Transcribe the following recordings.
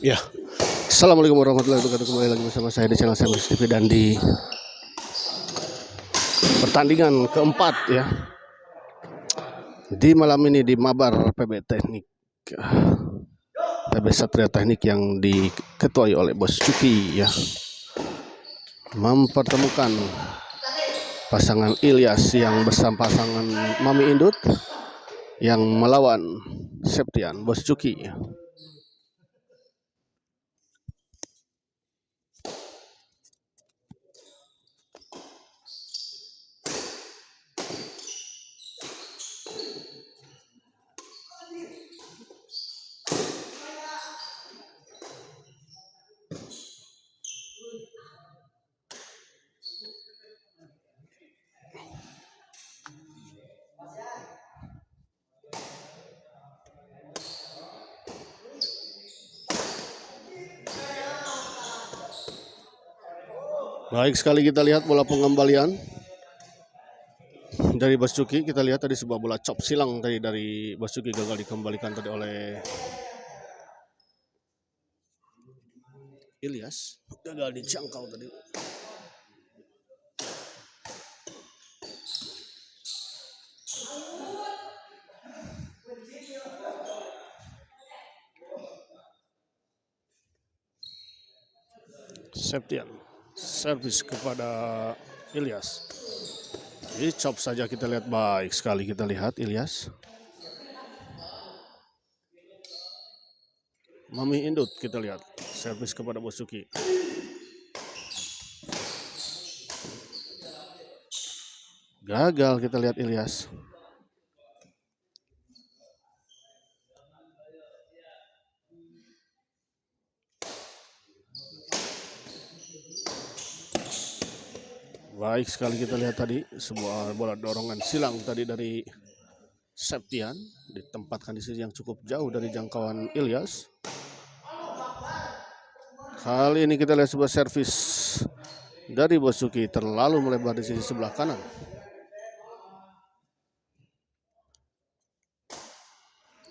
Ya, assalamualaikum warahmatullahi wabarakatuh. Kembali lagi bersama saya di channel saya Mas TV dan di pertandingan keempat ya di malam ini di Mabar PB Teknik PB Satria Teknik yang diketuai oleh Bos Cuki ya, mempertemukan pasangan Ilyas yang bersama pasangan Mami Indut yang melawan Septian Bos Cuki. Baik sekali, kita lihat bola pengembalian dari Bos Cuki. Kita lihat tadi sebuah bola chop silang tadi dari Bos Cuki gagal dikembalikan tadi oleh Ilyas, gagal dijangkau tadi. Septian servis kepada Ilyas. Jadi chop saja, kita lihat baik sekali, kita lihat Ilyas. Mami Indut kita lihat servis kepada Bos Cuki. Gagal, kita lihat Ilyas. Baik sekali, kita lihat tadi sebuah bola dorongan silang tadi dari Septian, ditempatkan di sisi yang cukup jauh dari jangkauan Ilyas. Kali ini kita lihat sebuah servis dari Bos Cuki terlalu melebar di sisi sebelah kanan.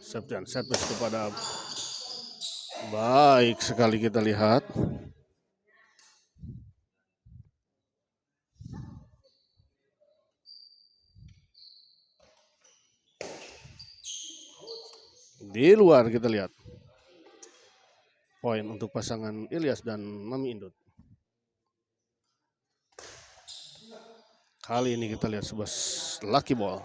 Septian servis kepada, baik sekali, kita lihat. Di luar, kita lihat poin untuk pasangan Ilyas dan Mami Indut. Kali ini kita lihat sebuah lucky ball.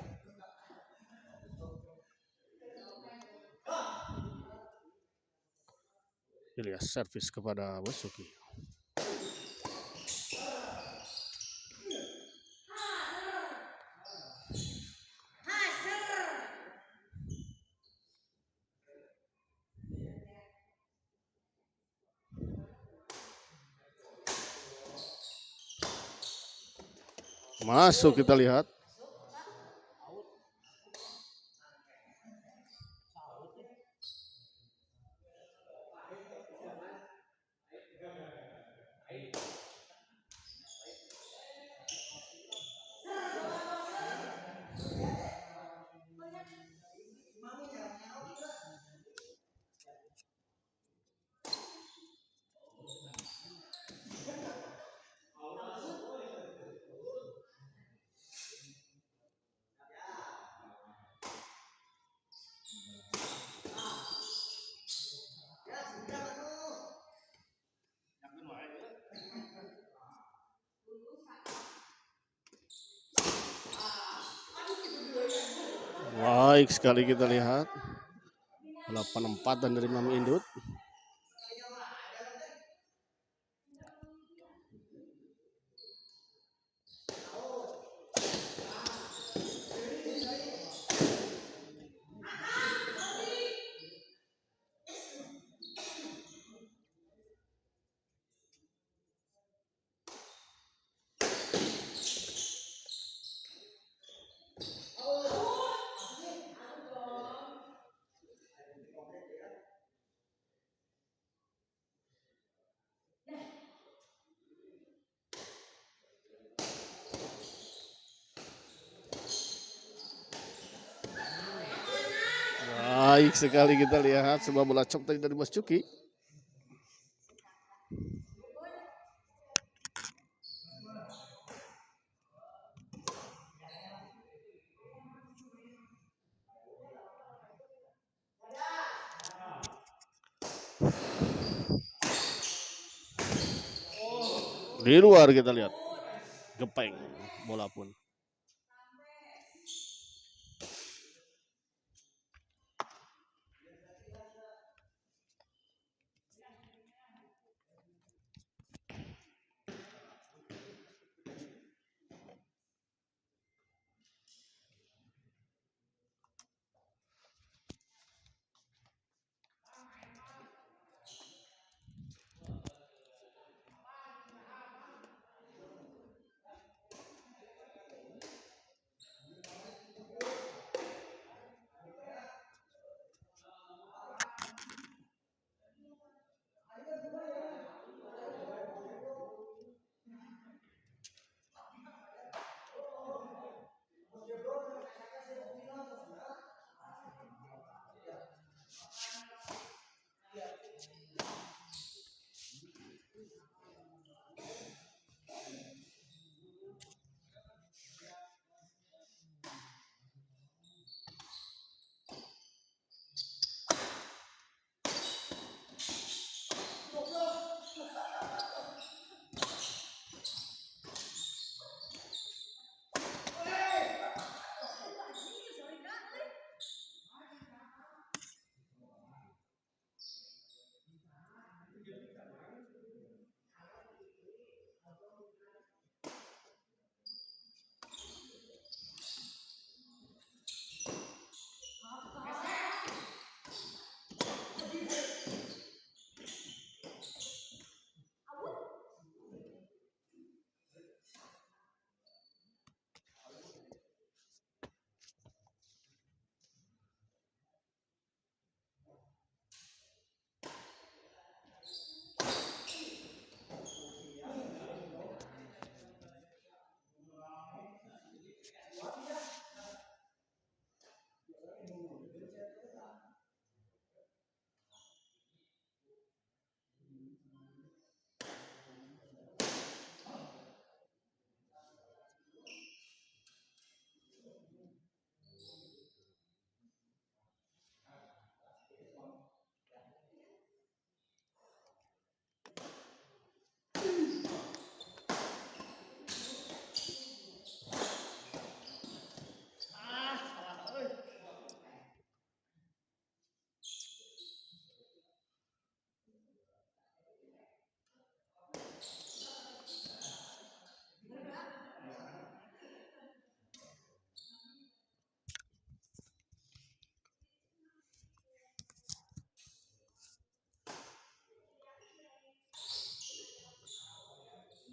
Ilyas servis kepada Bos Cuki. Masuk, kita lihat. Baik sekali, kita lihat bola penempatan dari Mami Indut. Baik sekali, kita lihat sebuah bola chop tadi dari Bos Cuki. Di luar kita lihat gepeng bola pun.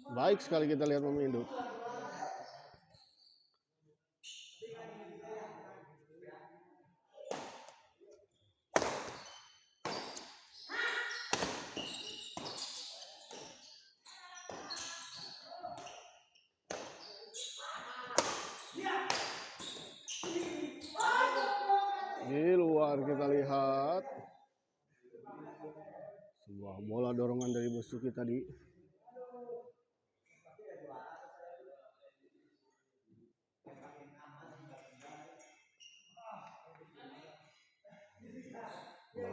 Baik sekali kita lihat pemain induk. Di luar kita lihat sebuah bola dorongan dari Bosuki tadi.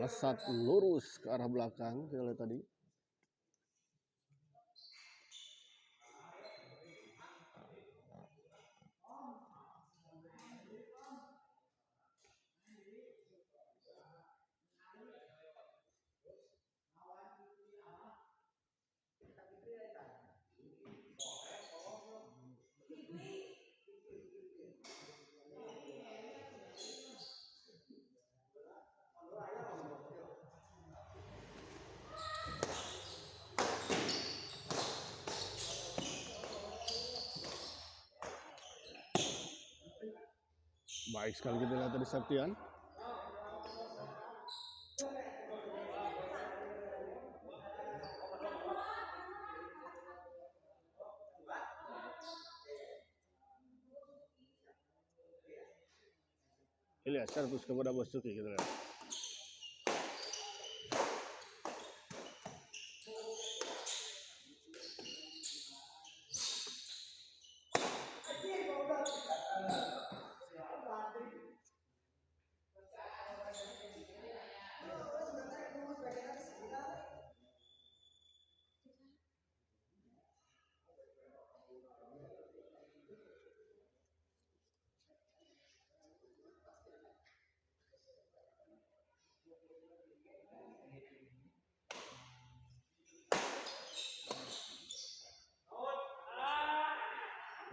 Melesat lurus ke arah belakang kita lihat tadi. Baik sekali kita lihat tadi Septian. Lihat servis kepada Bosuki kita lihat.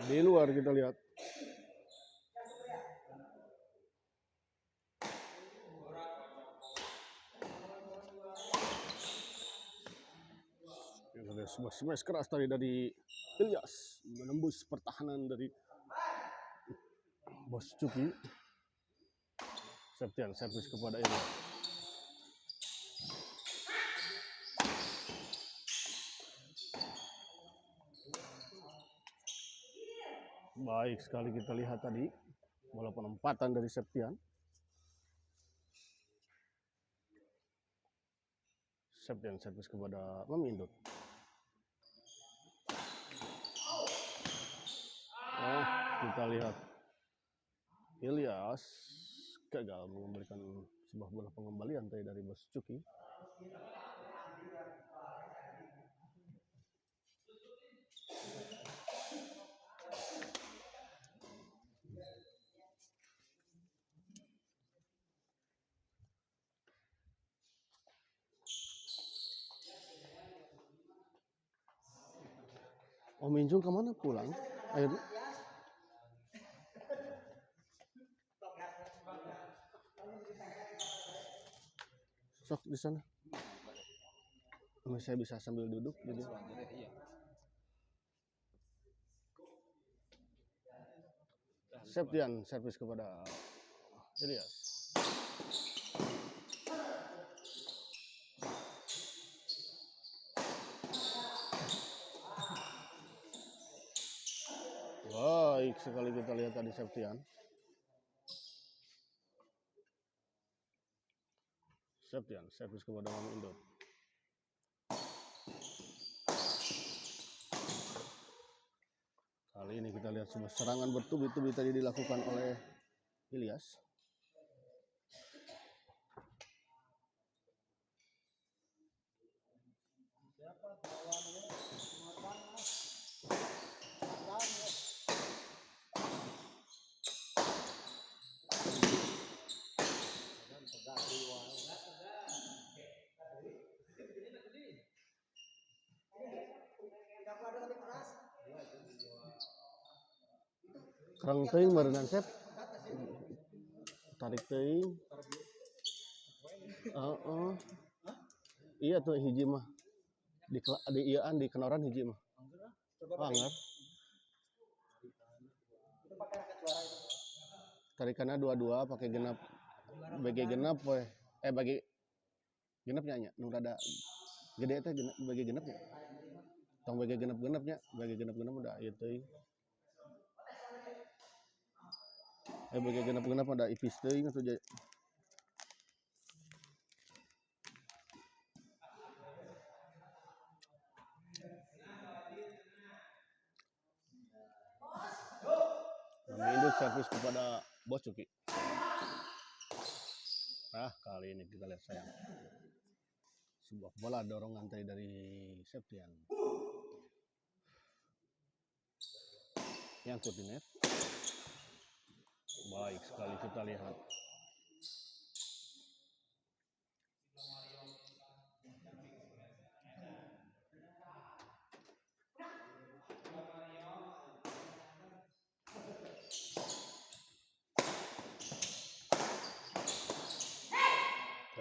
Di luar kita lihat. Ada sebuah smash keras tadi dari Ilyas menembus pertahanan dari Bos Cuki. Septian servis kepada Ilyas. Baik sekali kita lihat tadi bola penempatan dari Septian. Septian servis kepada Memindut. Oh, kita lihat Ilyas gagal memberikan sebuah bola pengembalian tadi dari Bos Cuki. Om Injung kemana pulang? Ayo. Sok di sana. Saya bisa sambil duduk jadi. Septian servis kepada Ilyas. Baik sekali kita lihat tadi Septian. Septian servis kepada Memindut. Kali ini kita lihat sebuah serangan bertubi-tubi tadi dilakukan oleh Ilyas. Kerang teuing barengan Sep. Tarik teuing. Iya tuh hiji mah. Di iyaan di kenoran hiji mah. Anggar. Tarikannya dua-dua pakai genap. Bagi genap we. Bagi genap nya nu rada gede teh bagi genapnya. Tong bagi genap-genapnya, bagi genap-genap udah ieu teuing. Bagi genap-genap ada ipis teuing atuh jadi. Memindut servis kepada Bos Cuki. Kali ini kita lihat sayang. Sebuah bola dorongan tadi dari Septian. Nyangkut di net. Baik sekali kita lihat.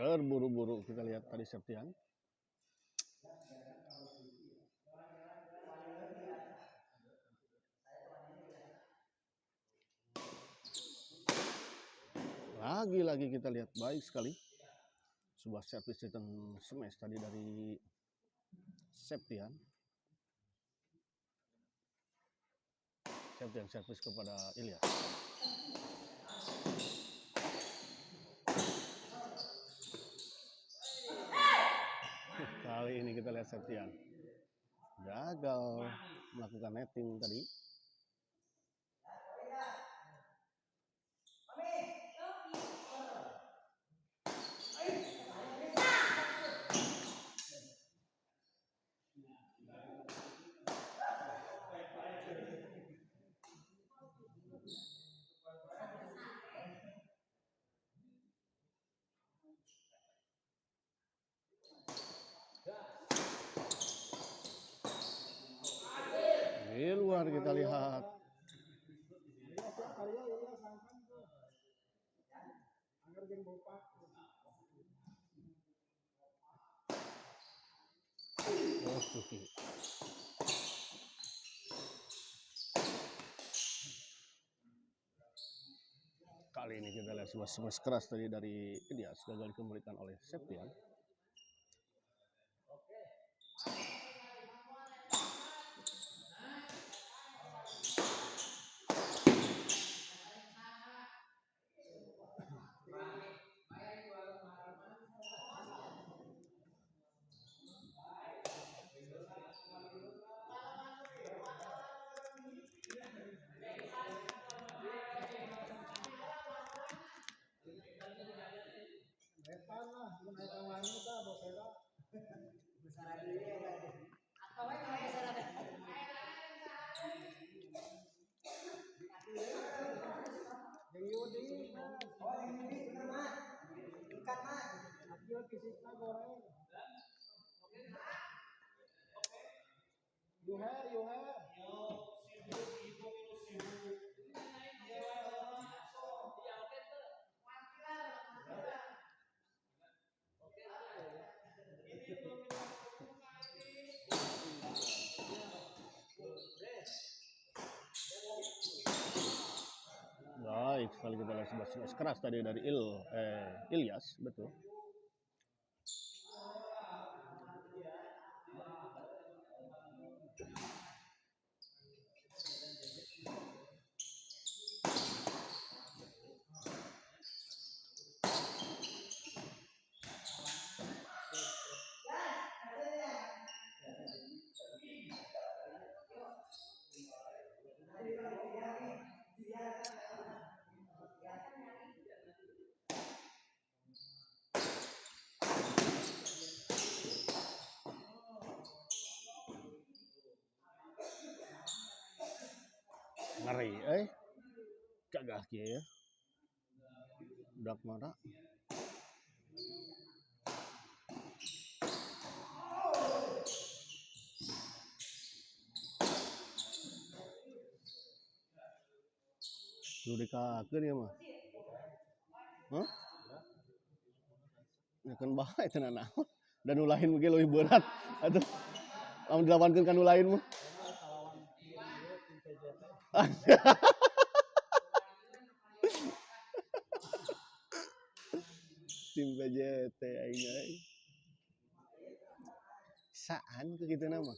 Terburu-buru kita lihat tadi Septian. Lagi-lagi kita lihat baik sekali. Sebuah servis return smash tadi dari Septian. Septian servis kepada Ilyas. Kali ini kita lihat Septian gagal melakukan netting tadi. Di luar kita lihat Bos Cuki. Kali ini kita lihat sebuah smash keras tadi dari Ilyas, gagal dikembalikan oleh Septian. Baik sekali kita lihat sebuah smash keras tadi dari Ilyas, betul. Ngeri, cagah kia ya. Dak mana? Lu dikakeun ya mah. Hah? Ya kan bahaya tenan naon. Dan nu lain mungkin lebih berat. Atuh. Lamun dilawankeun ka nu lain mah. Tim PJT aing euy. Saan ke kitu nama?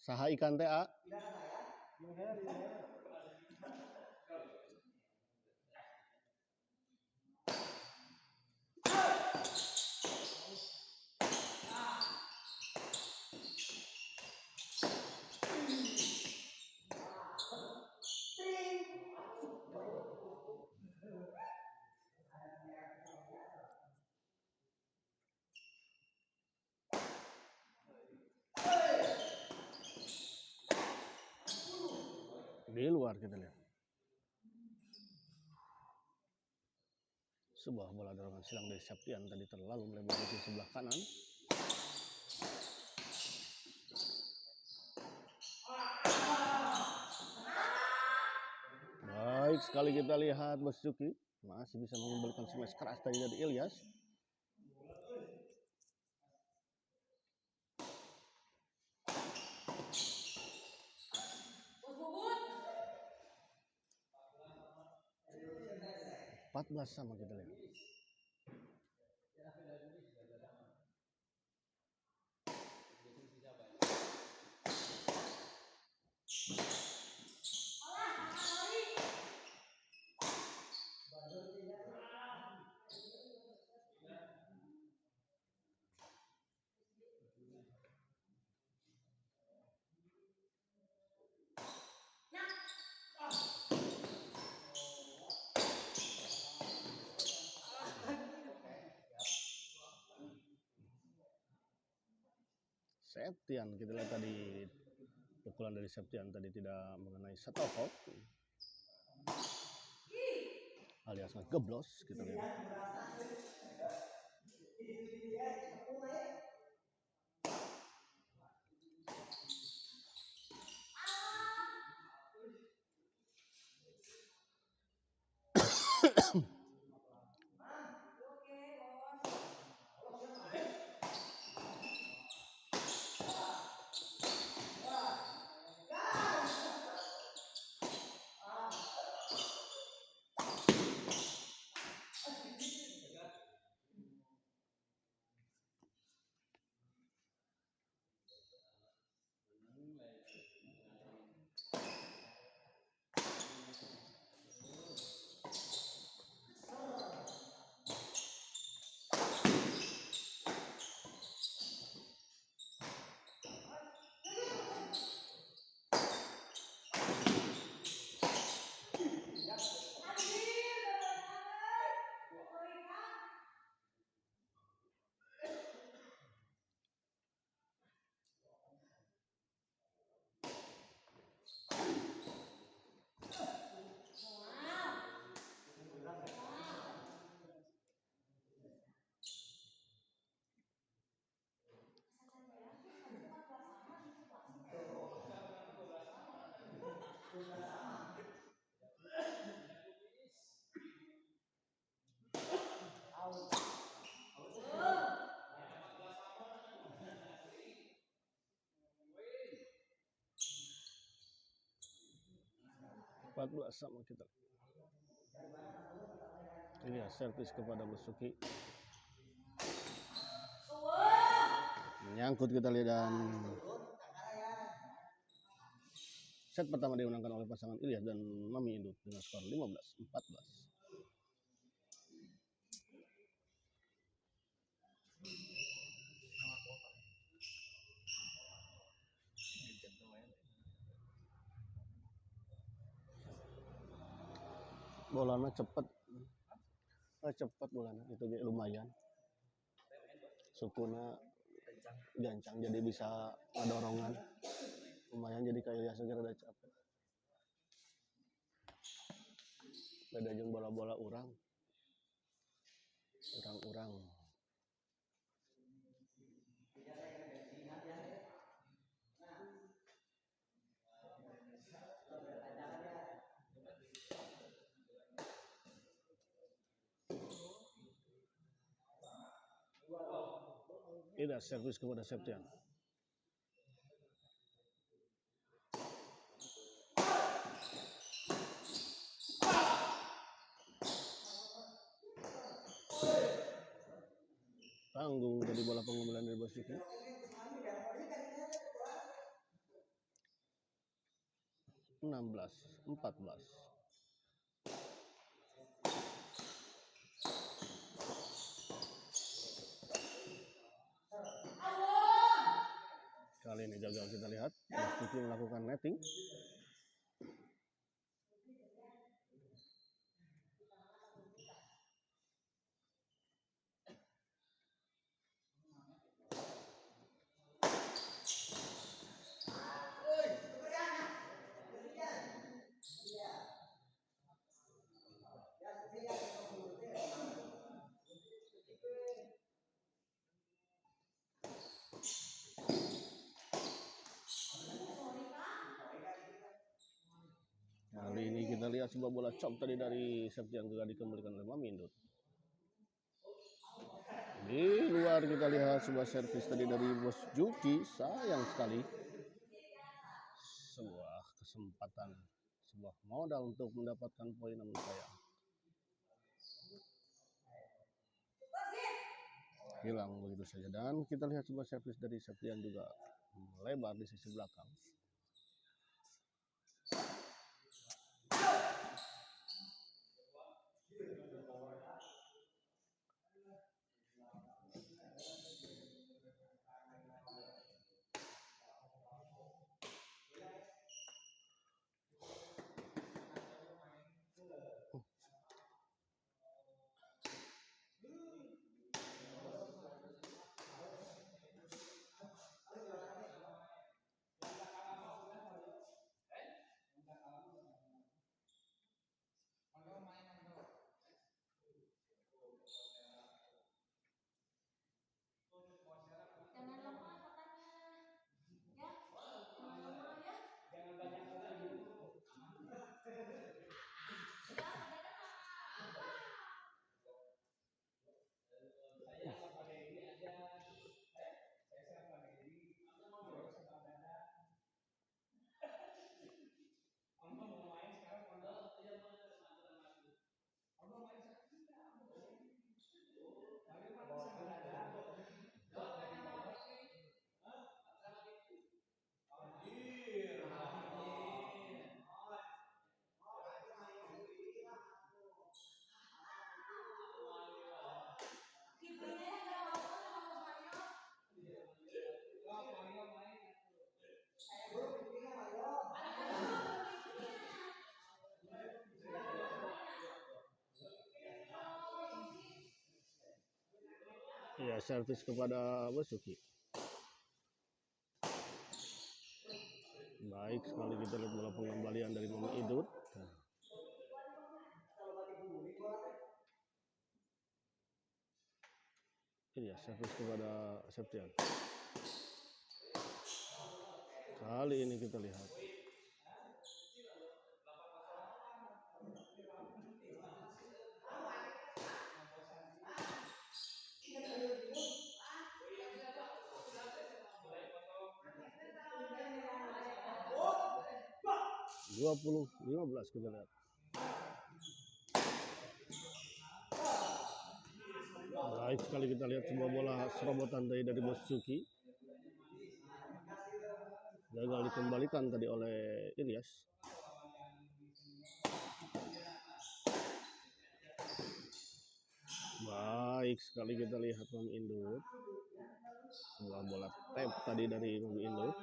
Saha ikan teh, A? Di luar kita lihat. Sebuah bola dorongan silang dari Septian tadi terlalu melebar di sebelah kanan. Baik sekali kita lihat Bos Cuki masih bisa mengembalikan smash keras tadi dari Ilyas. Empat belas sama kita lihat. Septian, kita lihat tadi pukulan dari Septian tadi tidak mengenai shuttlecock alias ngegeblos, kita lihat. Empat belas sama kita. Ini ya servis kepada Basuki. Menyangkut kita lihat, dan set pertama dimenangkan oleh pasangan Ilyas dan Mami Indut dengan skor 15-14. Bolanya cepet, bolanya itu lumayan. Sukuna gancang jadi bisa dorongan. Lumayan jadi kayak Ilyas segera udah capek. Beda jeung bola-bola urang. Tidak servis kepada Septian. Tanggung jadi bola pengumpulan dari Basuki. 16-14. Kali ini gagal, kita lihat Basuki melakukan netting. Kali ini kita lihat sebuah bola chop tadi dari Septian juga dikembalikan oleh Mami Indut. Di luar kita lihat sebuah servis tadi dari Basuki, sayang sekali. Sebuah kesempatan, sebuah modal untuk mendapatkan poin namun sayang. Hilang begitu saja, dan kita lihat sebuah servis dari Septian juga melebar di sisi belakang. servis kepada Basuki. Baik sekali, kita lihat bola pengembalian dari Mami Idut. Ini ya, servis kepada Septian. Kali ini kita lihat. Dua 15 kita lihat. Baik sekali, kita lihat sebuah bola serobotan dari Basuki. Gagal dikembalikan tadi oleh Ilyas. Baik sekali, kita lihat Mami Indut. Sebuah bola tap tadi dari Mami Indut.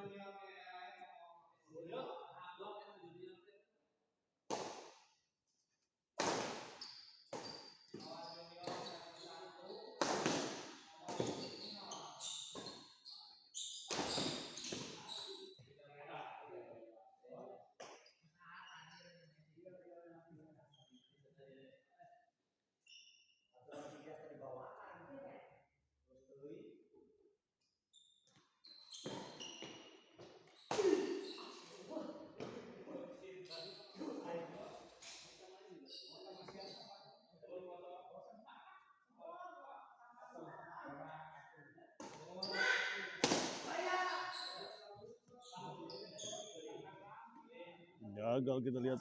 Gagal, kita lihat.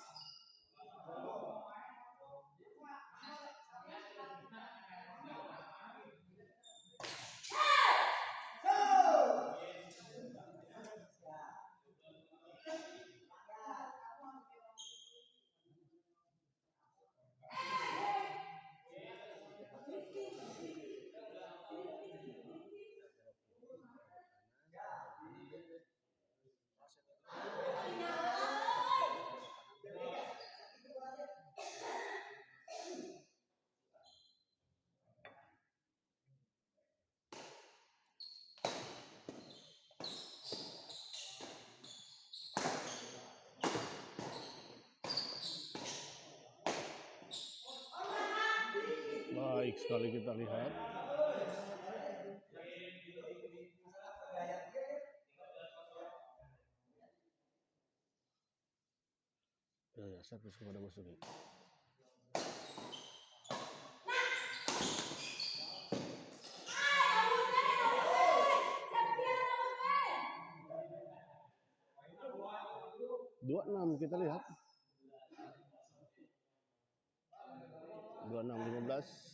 Baik sekali, kita lihat. Ya, servis kepada Basuki. Dua 6 kita lihat. 26-15.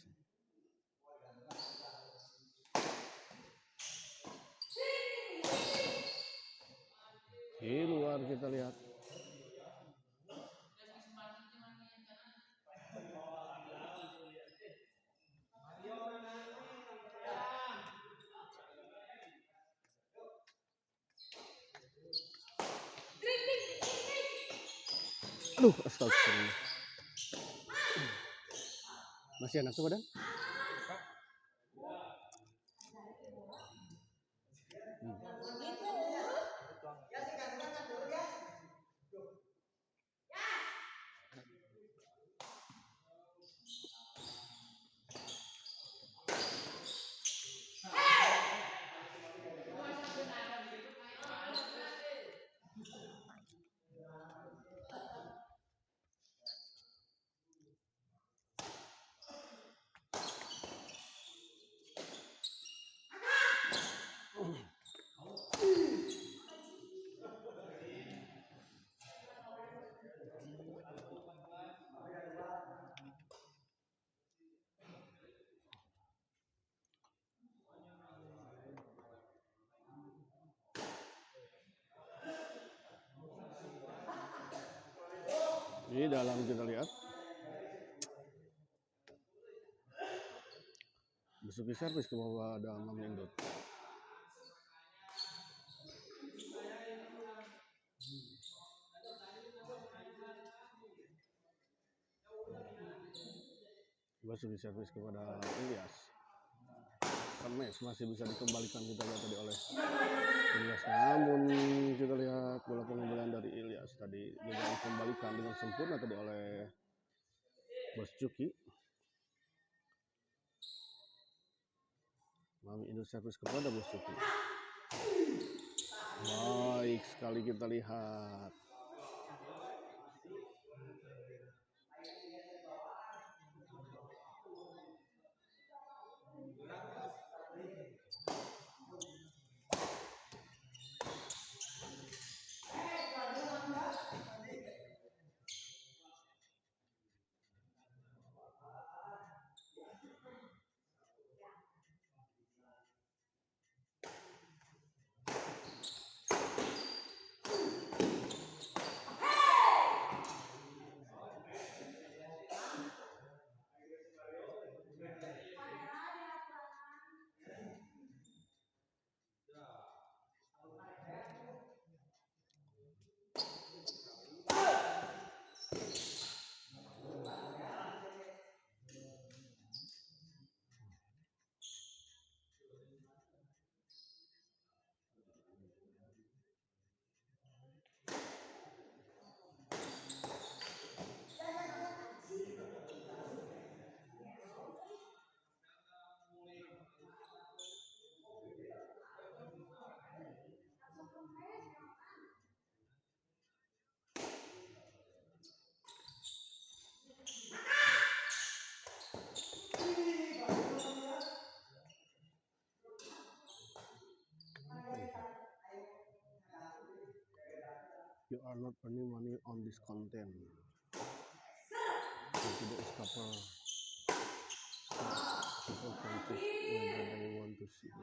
Di luar kita lihat. Aduh, astagfirullah. Masih enak tuh badan? Di dalam kita lihat. Basuki servis ke bawah, ada Mami Indut. Basuki servis kepada Ilyas. match masih bisa dikembalikan kita lihat tadi oleh Ilyas, namun kita lihat bola pengembalian dari Ilyas tadi juga dikembalikan dengan sempurna tadi oleh Bos Cuki. Mami Indo servis kepada Bos Cuki. Baik sekali kita lihat. You are not earning money on this content. You tidak discover. People can choose whether they want to see it.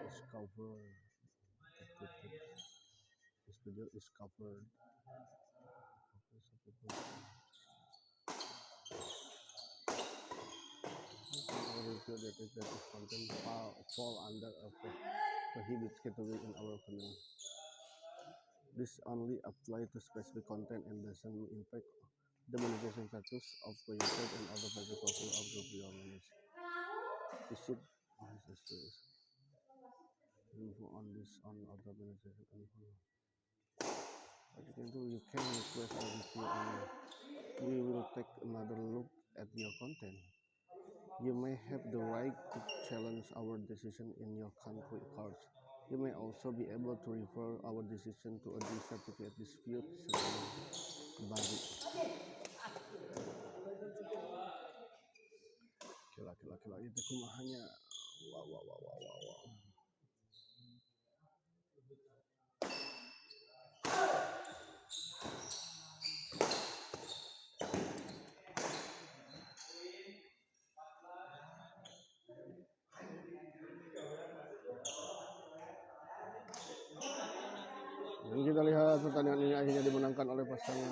Discover. This video is covered. Okay, so people review that this content fall under a prohibited category in our opinion. This only apply to specific content and doesn't impact the monetization status of your page and other public profile of your manage. You should info on this on other monetization info. What you can do, you can request a review and we will take another look at your content. You may have the right to challenge our decision in your country courts. You may also be able to refer our decision to a certificate dispute body. Kila itu kumahanya. Wow. Dan kita lihat pertandingan ini akhirnya dimenangkan oleh pasangan